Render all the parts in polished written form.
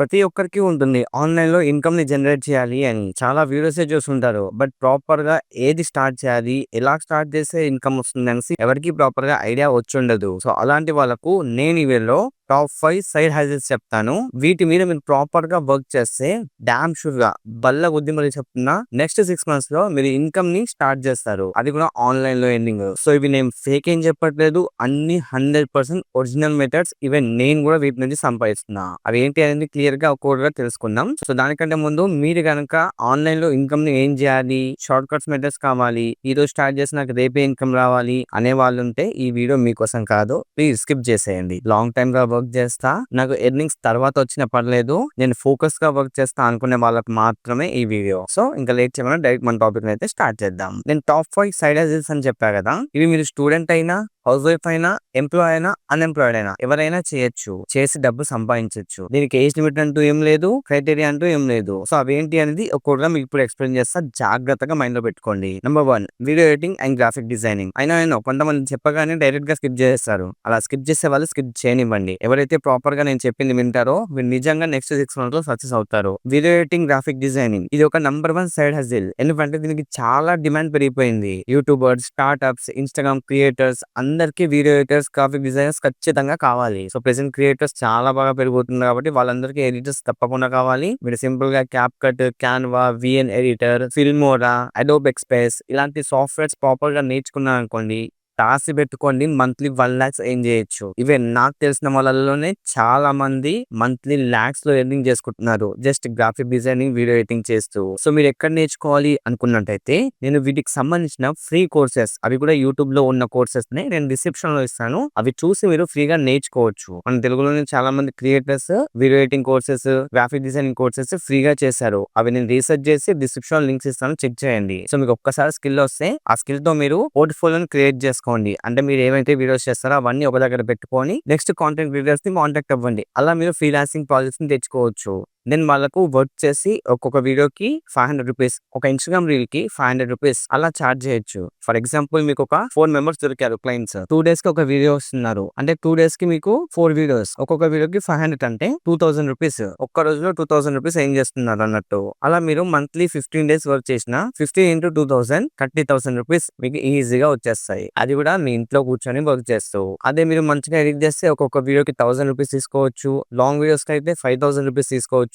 ప్రతి ఒక్కరికి ఉంటుంది. ఆన్‌లైన్‌లో ఇన్‌కమ్‌ని జనరేట్ చేయాలి అని. చాలా వీడియోసే చూసుంటారు. బట్ ప్రాపర్‌గా ఏది స్టార్ట్ చేయాలి? ఎలా స్టార్ట్ చేస్తే ఇన్‌కమ్ వస్తుందనేసి ఎవరికీ ప్రాపర్‌గా ఐడియా వచ్చుండదు. సో, అలాంటి వాళ్ళకు నేను ఈ వీడియోలో టాప్ 5 సైడ్ హజిల్స్ చెప్తాను. వీటి మీద మీరు ప్రాపర్‌గా వర్క్ చేస్తే డామ్ షూర్‌గా బల్ల కొద్దీ మరి చెప్తున్నా నెక్స్ట్ 6 మంత్స్‌లో మీరు ఇన్‌కమ్‌ని స్టార్ట్ చేస్తారు. అది కూడా ఆన్‌లైన్‌లో ఎర్నింగ్. సో, ఇవి నేను ఫేక్ ఏం చెప్పట్లేదు. అన్ని 100% ఒరిజినల్ మెథడ్స్. ఈవెన్ నేను కూడా వీటి నుంచి సంపాదిస్తున్నా. అవి ఏంటి అనేది క్లియర్‌గా ఒక్కొక్కటిగా తెలుసుకుందాం. సో, దానికంటే ముందు మీరు గనక ఆన్‌లైన్‌లో ఇన్‌కమ్‌ని ఏం చేయాలి? షార్ట్ కట్స్ మెథడ్స్ కావాలి. ఈరోజు స్టార్ట్ చేసి నాకు రేపే ఇన్‌కమ్ రావాలి అనే వాళ్ళుంటే ఈ వీడియో మీకోసం కాదు. ప్లీజ్ స్కిప్ చేసేయండి. లాంగ్ టైమ్‌గా వర్క్ చేస్తా. నాకు ఎర్నింగ్స్ తర్వాత వచ్చినా పర్లేదు. నేను ఫోకస్‌గా వర్క్ చేస్తా అనుకునే వాళ్ళకి మాత్రమే ఈ వీడియో. సో, ఇంకా లేట్ చేయకుండా డైరెక్ట్ మన టాపిక్‌ని అయితే స్టార్ట్ చేద్దాం. నేను టాప్ 5 సైడ్ హజిల్స్ అని చెప్పా కదా! ఇవి మీరు స్టూడెంట్ అయినా, హౌస్ వైఫ్ అయినా, ఎంప్లాయ్ అయినా, అన్‌ఎంప్లాయిడ్ అయినా ఎవరైనా చేయొచ్చు. చేసి డబ్బు సంపాదించొచ్చు. దీనికి ఏజ్ లిమిట్ అంటూ ఏం లేదు. క్రైటీరియా అంటూ ఏం లేదు. సో, అవేంటి అనేది ఒక్కొక్కటిగా మీకు ఇప్పుడు ఎక్స్‌ప్లెయిన్ చేస్తా. జాగ్రత్తగా మైండ్‌లో పెట్టుకోండి. Number 1 video editing and graphic designing. అయినా కొంతమంది చెప్పగానే డైరెక్ట్‌గా స్కిప్ చేసేస్తారు. అలా స్కిప్ చేసే వాళ్ళు స్కిప్ చేయనివ్వండి. ఎవరైతే ప్రాపర్‌గా నేను చెప్పింది వింటారో వీళ్ళు నిజంగా నెక్స్ట్ 6 మంత్స్‌లో సక్సెస్ అవుతారు. వీడియో ఎడిటింగ్, గ్రాఫిక్ డిజైనింగ్ ఇది ఒక నంబర్ 1 సైడ్ హజిల్. ఎందుకంటే దీనికి చాలా డిమాండ్ పెరిగిపోయింది. యూట్యూబర్స్, స్టార్టప్స్, ఇన్‌స్టాగ్రామ్ క్రియేటర్స్ అందరికీ వీడియో ఎడిటర్స్, గ్రాఫిక్ డిజైనర్స్ ఖచ్చితంగా కావాలి. సో, ప్రెజెంట్ క్రియేటర్స్ చాలా బాగా పెరుగుతుంది కాబట్టి వాళ్ళందరికీ ఎడిటర్స్ తప్పకుండా కావాలి. మీరు సింపుల్‌గా CapCut, Canva, VN editor, Filmora, Adobe express ఇలాంటి సాఫ్ట్‌వేర్స్ ప్రాపర్‌గా నేర్చుకున్నారనుకోండి రాసి పెట్టుకోండి. మంత్లీ 1,00,000 ఎర్న్ చేయొచ్చు. ఈవెన్ నాకు తెలిసిన వాళ్ళలోనే చాలా మంది మంత్లీ లాక్స్‌లో ఎర్నింగ్ చేసుకుంటున్నారు. Just graphic designing, video editing చేస్తూ. సో, మీరు ఎక్కడ నేర్చుకోవాలి అనుకున్నట్టయితే నేను వీటికి సంబంధించిన ఫ్రీ కోర్సెస్ అవి కూడా యూట్యూబ్‌లో ఉన్న కోర్సెస్‌ని నేను డిస్క్రిప్షన్‌లో ఇస్తాను. అవి చూసి మీరు ఫ్రీగా నేర్చుకోవచ్చు. మన తెలుగులోనే చాలా మంది creators video editing courses, graphic designing courses ఫ్రీగా చేశారు. అవి నేను రీసెర్చ్ చేసి డిస్క్రిప్షన్‌లో లింక్స్ ఇస్తాను. చెక్ చేయండి. సో, మీకు ఒక్కసారి స్కిల్ వస్తే ఆ స్కిల్‌తో మీరు పోర్ట్‌ఫోలియోని క్రియేట్ చేసుకోండి. అంటే మీరు ఏవైతే వీడియోస్ చేస్తారో అవన్నీ ఒక దగ్గర పెట్టుకొని నెక్స్ట్ కాంటెంట్ క్రియేటర్స్‌ని కాంటాక్ట్ అవ్వండి. అలా మీరు ఫ్రీలాన్సింగ్ ప్రాజెక్ట్స్‌ని తెచ్చుకోవచ్చు. నేను వాళ్ళకు వర్క్ చేసి ఒక్కొక్క వీడియోకి రూ. 500 ఒక ఇన్‌స్టాగ్రామ్ రీల్‌కి రూ. 500 అలా చార్జ్ చేయొచ్చు. ఫర్ ఎగ్జాంపుల్ మీకు ఒక 4 మెంబర్స్ దొరికారు క్లయింట్స్. 2 డేస్‌కి ఒక వీడియో వస్తున్నారు. అంటే 2 డేస్‌కి మీకు 4 వీడియోస్. ఒక్కొక్క వీడియోకి 500 అంటే రూ. 2,000 ఒక్క రోజులో రూ. 2,000 ఎర్న్ చేస్తున్నారు అన్నట్టు. అలా మీరు మంత్లీ 15 డేస్ వర్క్ చేసినా 15 ఇంటూ 2,000 రూ. 30,000 మీకు ఈజీగా వచ్చేస్తాయి. అది కూడా మీ ఇంట్లో కూర్చొని వర్క్ చేస్తూ. అదే మీరు మంచిగా ఎడిట్ చేస్తే ఒక్కొక్క వీడియోకి రూ. 1,000 తీసుకోవచ్చు. లాంగ్ వీడియోస్‌కి అయితే రూ. 5,000 తీసుకోవచ్చు.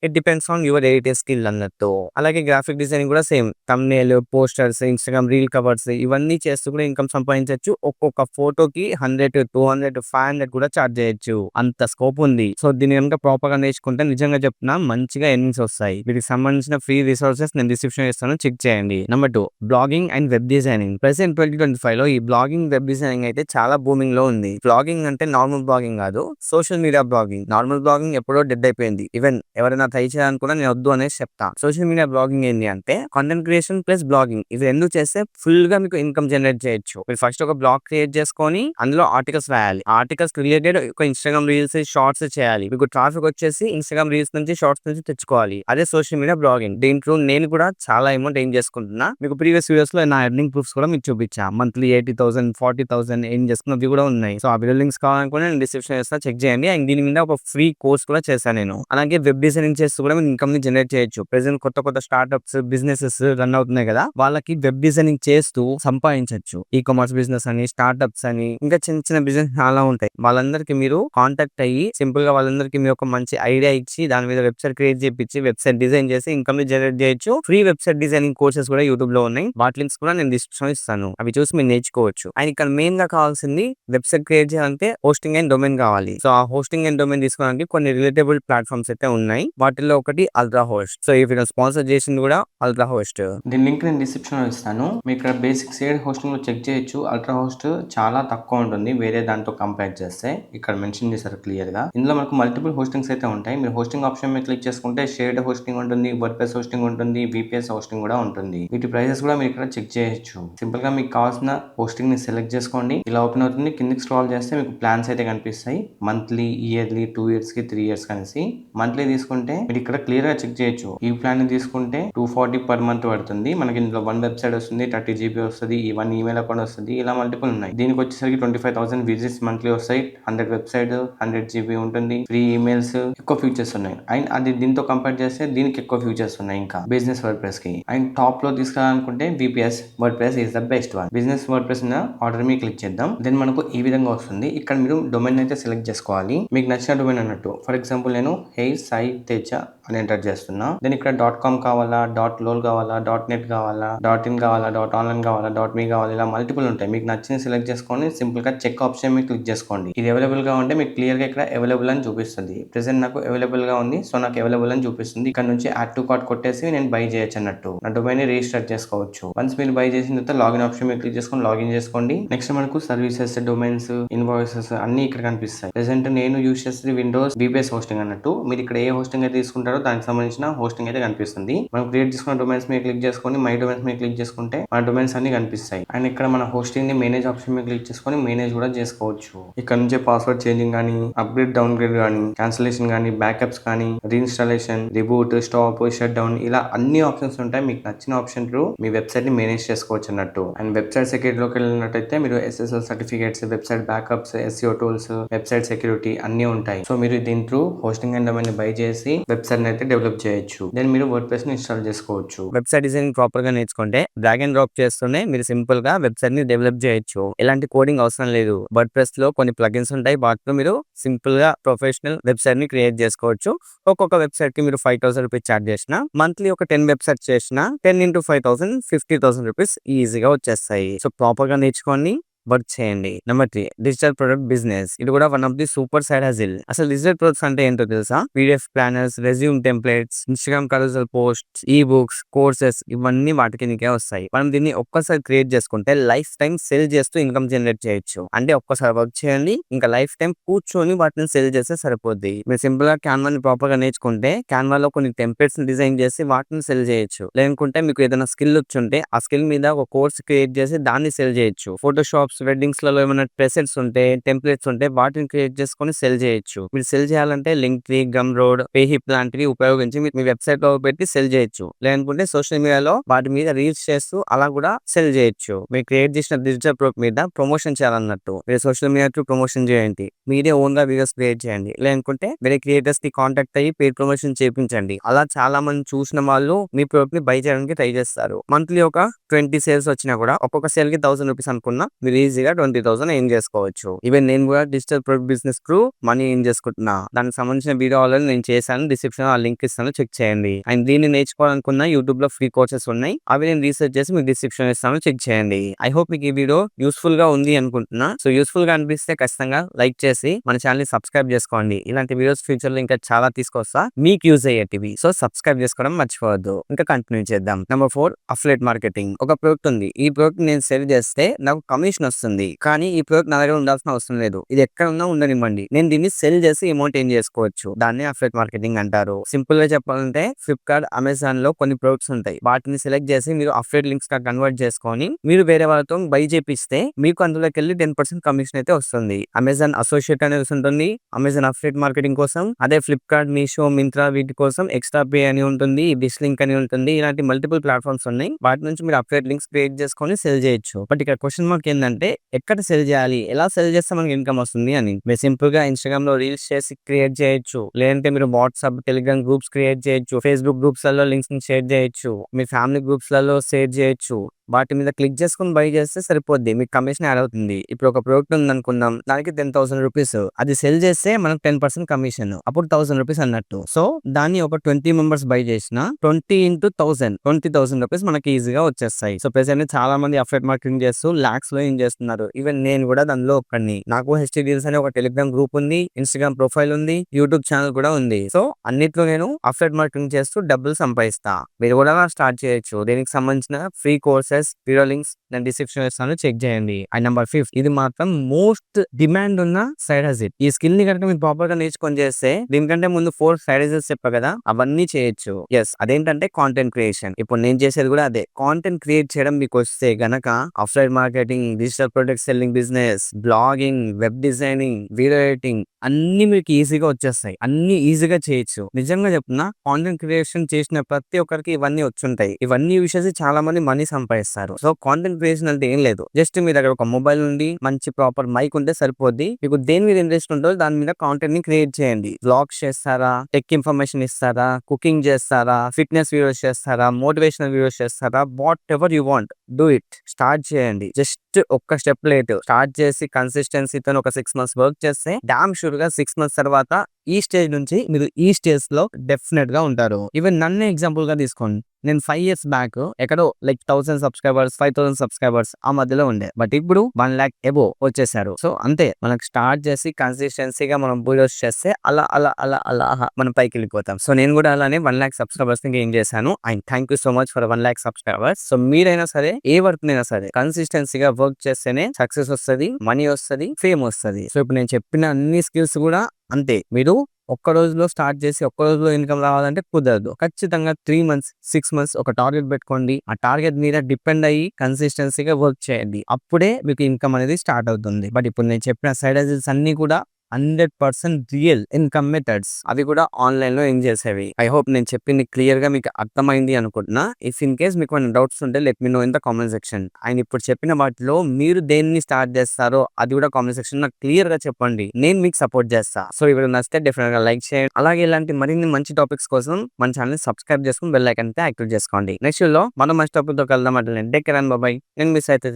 It depends on your editing skill అన్నట్టు. అలాగే గ్రాఫిక్ డిజైనింగ్ కూడా same. Thumbnail, posters, Instagram reel covers ఇవన్నీ చేస్తూ కూడా ఇన్‌కమ్ సంపాదించొచ్చు. ఒక్కొక్క ఫోటోకి 100, 200, 500 కూడా చార్జ్ చేయొచ్చు. అంత స్కోప్ ఉంది. సో, దీన్ని గనుక ప్రాపర్‌గా నేర్చుకుంటే నిజంగా చెప్తున్నా మంచిగా ఎర్నింగ్స్ వస్తాయి. వీటికి సంబంధించిన ఫ్రీ రిసోర్సెస్ నేను డిస్క్రిప్షన్ ఇస్తాను. చెక్ చేయండి. Number 2 blogging and web designing. Present 2025లో ఈ బ్లాగింగ్, వెబ్ డిజైనింగ్ అయితే చాలా బూమింగ్‌లో ఉంది. బ్లాగింగ్ అంటే నార్మల్ బ్లాగింగ్ కాదు. Social media blogging. Normal blogging ఎప్పుడో డెడ్ అయిపోయింది. ఈవెన్ ఎవరైనా ట్రై చేయాలనుకున్నా నేను వద్దు అనేసి చెప్తా. సోషల్ మీడియా బ్లాగింగ్ ఏంటి అంటే కంటెంట్ క్రియేషన్ ప్లస్ బ్లాగింగ్ ఇవి రెండు చేస్తే ఫుల్ గా మీకు ఇన్కమ్ జనరేట్ చేయొచ్చు. మీరు ఫస్ట్ ఒక బ్లాగ్ క్రియేట్ చేసుకొని అందులో ఆర్టికల్స్ రాయాలి. ఆర్టికల్స్ రిలేటెడ్ ఒక ఇన్‌స్టాగ్రామ్ రీల్స్, షార్ట్స్ చేయాలి. మీకు ట్రాఫిక్ వచ్చేసి ఇన్‌స్టాగ్రామ్ రీల్స్ నుంచి, షార్ట్స్ నుంచి తెచ్చుకోవాలి. అదే సోషల్ మీడియా బ్లాగింగ్. దీంట్లో నేను కూడా చాలా అమౌంట్ ఎర్న్ చేసుకుంటున్నా. మీకు ప్రీవియస్ వీడియోస్ లో నా ఎర్నింగ్ ప్రూఫ్స్ కూడా మీకు చూపించా. మంత్లీ 80,000, 40,000 ఎర్న్ చేసుకున్నవి కూడా ఉన్నాయి. సో, ఆ వీడియో లింక్స్ కావాలనుకుంటే నేను డిస్క్రిప్షన్ ఇస్తా. చెక్ చేయండి. అండ్ దీని మీద ఒక ఫ్రీ కోర్స్ కూడా చేశాను నేను. అలాగే వెబ్ డిజైనింగ్ చేస్తూ కూడా మీరు ఇన్కమ్ ని జనరేట్ చేయొచ్చు. ప్రెజెంట్ కొత్త కొత్త స్టార్టప్స్, బిజినెసెస్ రన్ అవుతున్నాయి కదా! వాళ్ళకి వెబ్ డిజైనింగ్ చేస్తూ సంపాదించొచ్చు. ఈ కామర్స్ బిజినెస్ అని, స్టార్టప్స్ అని ఇంకా చిన్న చిన్న బిజినెస్ చాలా ఉంటాయి. వాళ్ళందరికీ మీరు కాంటాక్ట్ అయ్యి సింపుల్ గా వాళ్ళందరికీ మీరు ఒక మంచి ఐడియా ఇచ్చి దాని మీద వెబ్‌సైట్ క్రియేట్ చేపించి వెబ్‌సైట్ డిజైన్ చేసి ఇన్కమ్ ని జనరేట్ చేయొచ్చు. ఫ్రీ వెబ్‌సైట్ డిజైనింగ్ కోర్సెస్ కూడా యూట్యూబ్ లో ఉన్నాయి. వాటి లింక్స్ కూడా నేను డిస్క్రిప్షన్ ఇస్తాను. అవి చూసి మీరు నేర్చుకోవచ్చు. అండ్ ఇక్కడ మెయిన్ గా కావాల్సింది వెబ్‌సైట్ క్రియేట్ చేయాలంటే హోస్టింగ్ అండ్ డొమైన్ కావాలి. సో, ఆ హోస్టింగ్ అండ్ డొమైన్ తీసుకోవడానికి కొన్ని రిలేటబుల్ ప్లాట్‌ఫామ్స్ అయితే ఉన్నాయి. వాటిల్లో ఒకటి అల్ట్రా హోస్ట్. సో, ఈ వీడియో స్పాన్సర్ చేసింది కూడా అల్ట్రా హోస్ట్. దీని లింక్ నేను డిస్క్రిప్షన్‌లో ఇస్తాను. మీరు ఇక్కడ బేసిక్ సైడ్ హోస్టింగ్‌లో చెక్ చేయొచ్చు. అల్ట్రా హోస్ట్ చాలా తక్కువ ఉంటుంది వేరే దాంతో కంపేర్ చేస్తే. ఇక్కడ మెన్షన్ చేశారు క్లియర్‌గా. ఇందులో మనకు మల్టిపుల్ హోస్టింగ్స్ అయితే ఉంటాయి. మీరు హోస్టింగ్ ఆప్షన్ మీద క్లిక్ చేసుకుంటే షేర్డ్ హోస్టింగ్ ఉంటుంది, వర్డ్‌ప్రెస్ హోస్టింగ్ ఉంటుంది, వీపీఎస్ హోస్టింగ్ కూడా ఉంటుంది. వీటి ప్రైసెస్ కూడా మీరు ఇక్కడ చెక్ చేయొచ్చు. సింపుల్ గా మీకు కావాల్సిన హోస్టింగ్ ని సెలెక్ట్ చేసుకోండి. ఇలా ఓపెన్ అవుతుంది. కిందకి స్క్రాల్ చేస్తే మీకు ప్లాన్స్ అయితే కనిపిస్తాయి. మంత్లీ, ఇయర్లీ, 2 ఇయర్స్ కి, 3 ఇయర్స్ అనేసి. మంత్లీ తీసుకుంటే మీరు ఇక్కడ క్లియర్ గా చెక్ చేయొచ్చు. ఈ ప్లాన్ ని తీసుకుంటే 240 పర్ మంత్ పడుతుంది. మనకి ఇందులో 1 వెబ్సైట్ వస్తుంది, 30 GB వస్తుంది, 1 ఈమెయిల్ అకౌంట్ వస్తుంది, ఇలా మల్టిపుల్ ఉన్నాయి. దీనికి వచ్చేసరికి 25,000 విజిట్స్ మంత్లీ వస్తాయి, 100 వెబ్సైట్, 100 GB ఉంటుంది, ఫ్రీ ఈమెయిల్స్, ఎక్కువ ఫీచర్స్ ఉన్నాయి. అండ్ అది దీంతో కంపేర్ చేస్తే దీనికి ఎక్కువ ఫీచర్స్ ఉన్నాయి ఇంకా బిజినెస్ వర్డ్ ప్రెస్ కి. అండ్ టాప్ లో తీసుకురావాలనుకుంటే VPS word press is the best one. Business word press order me click చేద్దాం. దెన్ మనకు ఈ విధంగా వస్తుంది. ఇక్కడ మీరు డొమైన్ అయితే సెలెక్ట్ చేసుకోవాలి, మీకు నచ్చిన డొమైన్ అన్నట్టు. ఫర్ ఎగ్జాంపుల్ నేను హే సాయి తేజ అని ఎంటర్ చేస్తున్నా. దెన్ ఇక్కడ .com కావాలా, .lol కావాలా, .net కావాలా, .in కావాలా, .online కావాలా, .me కావాలా, ఇలా మల్టిపుల్ ఉంటాయి. మీకు నచ్చిన సెలెక్ట్ చేసుకొని సింపుల్ గా చెక్ ఆప్షన్ మీద క్లిక్ చేసుకోండి. ఇది అవైలబుల్ గా ఉంటే మీకు క్లియర్ గా ఇక్కడ అవైలబుల్ అని చూపిస్తుంది. ప్రెసెంట్ నాకు అవైలబుల్ గా ఉంది, సో నాకు అవైలబుల్ అని చూపిస్తుంది. ఇక్కడ నుంచి యాడ్ టు కార్ట్ కొట్టేసి నేను బై చేయొచ్చు అన్నట్టు. నా డొమైన్ ని రిజిస్టర్ చేసుకోవచ్చు. వన్స్ మీరు బై చేసిన తర్వాత లాగిన్ ఆప్షన్ మీద క్లిక్ చేసుకొని లాగిన్ చేసుకోండి. నెక్స్ట్ మనకు సర్వీసెస్, డొమైన్స్, ఇన్వాయిసెస్ అన్ని ఇక్కడ కనిపిస్తాయి. ప్రెసెంట్ నేను యూస్ చేసేది విండోస్ VPS హోస్టింగ్ అన్నట్టు. మీరు ఇక్కడ ఏ హోస్టింగ్ అయితే తీసుకుంటారో దానికి సంబంధించిన హోస్టింగ్ అయితే కనిపిస్తుంది. మనం క్రియేట్ చేసుకున్న డొమైన్స్ మీద క్లిక్ చేసుకొని మై డొమైన్స్ మీద క్లిక్ చేసుకుంటే మన డొమైన్స్ అన్ని కనిపిస్తాయి. అండ్ ఇక్కడ మన హోస్టింగ్ ని మేనేజ్ ఆప్షన్ మీద క్లిక్ చేసుకొని మేనేజ్ కూడా చేసుకోవచ్చు. ఇక్కడ నుంచి పాస్వర్డ్ చేంజింగ్ కానీ, అప్గ్రేడ్ డౌన్గ్రేడ్ కానీ, క్యాన్సిలేషన్ కానీ, బ్యాకప్స్ కానీ, రీఇన్స్టాలేషన్, రిబూట్, స్టాప్, షట్ డౌన్, ఇలా అన్ని ఆప్షన్స్ ఉంటాయి. మీకు నచ్చిన ఆప్షన్ త్రూ మీ వెబ్సైట్ ని మేనేజ్ చేసుకోవచ్చు అన్నట్టు. అండ్ వెబ్సైట్ సెక్యూరిటీలోకి వెళ్ళినట్టయితే మీరు SSL certificates, website backups, SEO tools, website security అన్ని ఉంటాయి. సో మీరు దీని త్రూ హోస్టింగ్ అండ్ డొమైన్ ని బై చేసి వెబ్సైట్ అయితే డెవలప్ చేయొచ్చు. దెన్ మీరు వర్డ్ ప్రెస్ ని ఇన్స్టాల్ చేసుకోవచ్చు. వెబ్సైట్ డిజైన్ ప్రాపర్ గా నేర్చుకుంటే డ్రాగ్ అండ్ డ్రాప్ చేస్తూనే మీరు సింపుల్ గా వెబ్సైట్ ని డెవలప్ చేయొచ్చు. ఎలాంటి కోడింగ్ అవసరం లేదు. వర్డ్ ప్రెస్ లో కొన్ని ప్లగిన్స్ ఉంటాయి, వాటితో మీరు సింపుల్ గా ప్రొఫెషనల్ వెబ్సైట్ ని క్రియేట్ చేసుకోవచ్చు. ఒక్కొక్క వెబ్సైట్ కి మీరు 5,000 రూపీస్ చార్జ్ చేసిన, మంత్లీ ఒక 10 వెబ్సైట్ చేసిన 10 into 5,000 50,000 రూపీస్ ఈజీగా వచ్చేస్తాయి. సో ప్రాపర్ గా నేర్చుకోండి, వర్క్ చేయండి. Number 3, digital product business. ఇది కూడా one of the super side hustle. అసలు డిజిటల్ ప్రొడక్ట్స్ అంటే ఏంటో తెలుసా? PDF planners, resume templates, Instagram carousel posts, ebooks, courses, ఇవన్నీ వాటి కిందకే వస్తాయి. మనం దీన్ని ఒక్కసారి క్రియేట్ చేసుకుంటే లైఫ్ టైం సెల్ చేస్తూ ఇన్కమ్ జనరేట్ చేయొచ్చు. అంటే ఒక్కసారి వర్క్ చేయండి, ఇంకా లైఫ్ టైం కూర్చొని వాటిని సెల్ చేస్తే సరిపోద్ది. మీరు సింపుల్ గా క్యాన్వా ని ప్రాపర్ గా నేర్చుకుంటే క్యాన్వాలో కొన్ని టెంప్లెట్స్ ని డిజైన్ చేసి వాటిని సెల్ చేయొచ్చు. లేకుంటే మీకు ఏదైనా స్కిల్ వచ్చుంటే ఆ స్కిల్ మీద ఒక కోర్స్ క్రియేట్ చేసి దాన్ని సెల్ చేయొచ్చు. ఫోటోషాప్, వెడ్డింగ్స్ లలో ఏమైనా ప్రెసెట్స్ ఉంటే, టెంప్లెట్స్ ఉంటే వాటిని క్రియేట్ చేసుకొని సెల్ చేయొచ్చు. మీరు సెల్ చేయాలంటే లింక్డ్ఇన్, గమ్రోడ్, పేహిప్ లాంటివి ఉపయోగించి మీ వెబ్సైట్ లో పెట్టి సెల్ చేయొచ్చు. లేకుంటే సోషల్ మీడియాలో వాటి మీద రీల్స్ చేస్తూ అలా కూడా సెల్ చేయొచ్చు. మీరు క్రియేట్ చేసిన డిజిటల్ ప్రొడక్ట్ మీద ప్రమోషన్ చేయాలన్నట్టు మీరు సోషల్ మీడియా త్రూ ప్రమోషన్ చేయండి. మీరే ఓన్ గా వీడియోస్ క్రియేట్ చేయండి. లేకుంటే వేరే క్రియేటర్స్ ని కాంటాక్ట్ అయ్యి పేడ్ ప్రమోషన్ చేయించండి. అలా చాలా మంది చూసిన వాళ్ళు మీ ప్రొడక్ట్ ని బై చేయడానికి ట్రై చేస్తారు. మంత్లీ ఒక 20 సేల్స్ వచ్చినా కూడా ఒక్కొక్క సేల్ కి 1,000 రూపీస్ అనుకున్నా మీరు ఈజీగా 20,000 ఎర్న్ చేసుకోవచ్చు. ఈవెన్ నేను కూడా digital product business through money earn చేసుకుంటున్నా. దానికి సంబంధించిన వీడియో ఆల్రెడీ నేను చేశాను, డిస్క్రిప్షన్ ఆ లింక్ ఇస్తాను, చెక్ చేయండి. అండ్ దీన్ని నేర్చుకోవాలనుకున్న యూట్యూబ్ లో ఫ్రీ కోర్సెస్ ఉన్నాయి, అవి నేను రీసెర్చ్ చేసి మీకు డిస్క్రిప్షన్ ఇస్తాను, చెక్ చేయండి. ఐ హోప్ మీకు ఈ వీడియో యూస్ఫుల్ గా ఉంది అనుకుంటున్నా. సో యూస్ఫుల్ గా అనిపిస్తే ఖచ్చితంగా లైక్ చేసి మన ఛానల్ ని సబ్స్క్రైబ్ చేసుకోండి. ఇలాంటి వీడియోస్ ఫ్యూచర్ లో ఇంకా చాలా తీసుకొస్తా, మీకు యూజ్ అయ్యేటివి. సో సబ్స్క్రైబ్ చేసుకోవడం మర్చిపోవద్దు. ఇంకా కంటిన్యూ చేద్దాం. Number 4, affiliate marketing. ఒక ప్రొడక్ట్ ఉంది, ఈ ప్రొడక్ట్ నేను సెల్ చేస్తే నాకు కమిషన్ వస్తుంది. కానీ ఈ ప్రొడక్ట్ నా దగ్గర ఉండాల్సిన అవసరం లేదు. ఇది ఎక్కడ ఉన్నా ఉండనివ్వండి, నేను దీన్ని సెల్ చేసి అమౌంట్ ఏం చేసుకోవచ్చు. దాన్ని అఫిలియేట్ మార్కెటింగ్ అంటారు. సింపుల్ గా చెప్పాలంటే ఫ్లిప్కార్ట్, అమెజాన్ లో కొన్ని ప్రొడక్ట్స్ ఉంటాయి, వాటిని సెలెక్ట్ చేసి మీరు అఫిలియేట్ లింక్స్ గా కన్వర్ట్ చేసుకొని మీరు వేరే వాళ్ళతో బై చేపిస్తే మీకు అందులోకి వెళ్ళి 10% కమిషన్ అయితే వస్తుంది. అమెజాన్ అసోసియేట్ అనేది ఉంటుంది అమెజాన్ అఫిలియేట్ మార్కెటింగ్ కోసం. అదే ఫ్లిప్కార్ట్, మీషో, మింత్రా వీటి కోసం ఎక్స్ట్రా పే అని ఉంటుంది, డిష్ లింక్ అని ఉంటుంది. ఇలాంటి మల్టిపుల్ ప్లాట్ఫామ్స్ ఉన్నాయి, వాటి నుంచి మీరు అఫిలియేట్ లింక్స్ క్రియేట్ చేసుకొని సెల్ చేయొచ్చు. బట్ ఇక్కడ క్వశ్చన్ మార్క్ ఏంటంటే ఎక్కడ సెల్ చేయాలి, ఎలా సెల్ చేస్తే మనకి ఇన్కమ్ వస్తుంది అని. మీరు సింపుల్ గా ఇన్స్టాగ్రామ్ లో రీల్స్ చేసి క్రియేట్ చేయొచ్చు, లేదంటే మీరు వాట్సాప్, టెలిగ్రామ్ గ్రూప్స్ క్రియేట్ చేయొచ్చు, ఫేస్బుక్ గ్రూప్స్ లలో లింక్స్ ని షేర్ చేయొచ్చు, మీ ఫ్యామిలీ గ్రూప్స్ లలో షేర్ చేయొచ్చు. వాటి మీద క్లిక్ చేసుకుని బై చేస్తే సరిపోద్ది, మీకు కమిషన్ యాడ్ అవుతుంది. ఇప్పుడు ఒక ప్రోడక్ట్ ఉంది అనుకుందాం, దానికి 10,000 రూపీస్, అది సెల్ చేస్తే మనకు 10% కమిషన్, అప్పుడు 1,000 రూపీస్ అన్నట్టు. సో దాన్ని ఒక 20 మెంబర్స్ బై చేసిన 20 into 1,000 20,000 రూపీస్ మనకి ఈజీగా వచ్చేస్తాయి. సో ప్రెసెంట్ చాలా మంది అఫిలియేట్ మార్కెటింగ్ చేస్తూ లాక్స్ లో ఏం చేస్తున్నారు. ఈవెన్ నేను కూడా దానిలో ఒక్కడిని. నాకు HTDeals అనే ఒక టెలిగ్రామ్ గ్రూప్ ఉంది, ఇన్స్టాగ్రామ్ ప్రొఫైల్ ఉంది, యూట్యూబ్ ఛానల్ కూడా ఉంది. సో అన్నిట్లో నేను అఫిలియేట్ మార్కెటింగ్ చేస్తూ డబ్బులు సంపాదిస్తా. మీరు కూడా స్టార్ట్ చేయొచ్చు. దీనికి సంబంధించిన free courses, address, video links నేను డిస్క్రిప్షన్ ఇస్తాను, చెక్ చేయండి. అండ్ నెంబర్ 5 ఇది మాత్రం మోస్ట్ డిమాండ్ ఉన్న సైడ్ హజిల్. ఈ స్కిల్ ని కనుక మీరు ప్రాపర్ గా నేర్చుకొని చేస్తే దీనికంటే ముందు 4 సైడ్ హజిల్స్ చెప్పా కదా, అవన్నీ చేయొచ్చు. ఎస్, అదేంటంటే కాంటెంట్ క్రియేషన్. ఇప్పుడు నేను చేసేది కూడా అదే. కాంటెంట్ క్రియేట్ చేయడం మీకు వస్తే గనక offline marketing, digital product selling business, blogging, web designing, video editing అన్ని మీకు ఈజీగా వచ్చేస్తాయి. అన్ని ఈజీగా చేయొచ్చు. నిజంగా చెప్తున్నా, కాంటెంట్ క్రియేషన్ చేసిన ప్రతి ఒక్కరికి ఇవన్నీ వచ్చుంటాయి. ఇవన్నీ విషయాలు చాలా మంది మనీ సంపాదిస్తారు. సో కాంటెంట్ క్రియేషన్ అంటే ఏం లేదు, జస్ట్ మీ దగ్గర ఒక మొబైల్ నుండి మంచి ప్రాపర్ మైక్ ఉంటే సరిపోద్ది. మీకు దేని మీద ఇంట్రెస్ట్ ఉంటుందో దాని మీద కాంటెంట్ ని క్రియేట్ చేయండి. వ్లాగ్స్ చేస్తారా, టెక్ ఇన్ఫర్మేషన్ ఇస్తారా, కుకింగ్ చేస్తారా, ఫిట్నెస్ వీడియోస్ చేస్తారా, మోటివేషనల్ వీడియోస్ చేస్తారా, what ever you want do it. Start చేయండి. జస్ట్ ఒక్క స్టెప్ లేట్ స్టార్ట్ చేసి కన్సిస్టెన్సీతో ఒక 6 months వర్క్ చేస్తే డామ్ షూర్ గా 6 months తర్వాత ఈ స్టేజ్ నుంచి మీరు ఈ స్టేజ్ లో డెఫినెట్ గా ఉంటారు. ఈవెన్ నన్ను ఎగ్జాంపుల్ గా తీసుకోండి. నేను 5 years బ్యాక్ ఎక్కడో లైక్ 1000 subscribers, 5000 subscribers ఆ మధ్యలో ఉండే. బట్ ఇప్పుడు 1 lakh above వచ్చేసారు. సో అంతే, మనకు స్టార్ట్ చేసి కన్సిస్టెన్సీగా మనం వీడియోస్ చేస్తే అలా అలా అలా అలా మనం పైకి వెళ్ళిపోతాం. సో నేను కూడా అలానే 1 lakh subscribers ని గెయిన్ చేశాను. And thank you so much for 1 lakh subscribers. So మీరైనా సరే, ఏ వర్క్ నైనా సరే కన్సిస్టెన్సీగా వర్క్ చేస్తేనే సక్సెస్ వస్తుంది, మనీ వస్తుంది, ఫేమ్ వస్తుంది. సో ఇప్పుడు నేను చెప్పిన అన్ని స్కిల్స్ కూడా అంతే. మీరు ఒక్క రోజులో స్టార్ట్ చేసి ఒక్క రోజులో ఇన్కమ్ రావాలంటే కుదరదు. ఖచ్చితంగా 3 months, 6 months ఒక టార్గెట్ పెట్టుకోండి. ఆ టార్గెట్ మీద డిపెండ్ అయ్యి కన్సిస్టెన్సీగా వర్క్ చేయండి. అప్పుడే మీకు ఇన్కమ్ అనేది స్టార్ట్ అవుతుంది. బట్ ఇప్పుడు నేను చెప్పిన సైడ్ హజిల్స్ అన్ని కూడా 100% రియల్ ఇన్కమ్ మెథడ్స్. అవి కూడా ఆన్లైన్ లో ఎర్న్ చేసేవి. ఐ హోప్ నేను చెప్పింది క్లియర్ గా మీకు అర్థమైంది అనుకుంటున్నా. ఇఫ్ ఇన్ కేస్ మీకు ఏమైనా డౌట్స్ ఉంటే let me know in the comment section. And ఇప్పుడు చెప్పిన వాటిలో మీరు దేన్ని స్టార్ట్ చేస్తారో అది కూడా కామెంట్ సెక్షన్ నాకు క్లియర్ గా చెప్పండి. నేను మీకు సపోర్ట్ చేస్తా. సో ఇప్పుడు నచ్చితే డెఫినెట్ గా లైక్ చేయండి. అలాగే ఇలాంటి మరిన్ని మంచి టాపిక్స్ కోసం మన ఛానల్ సబ్స్క్రైబ్ చేసుకుని బెల్ ఐకాన్ అయితే యాక్టివేట్ చేసుకోండి. నెక్స్ట్ లో మనం మంచి టాపిక్ తో కలుద్దాం. అంటే టేక్ కేర్ అండ్ బై. నేను మిస్ అయితే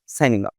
సైనింగ్ ఆఫ్.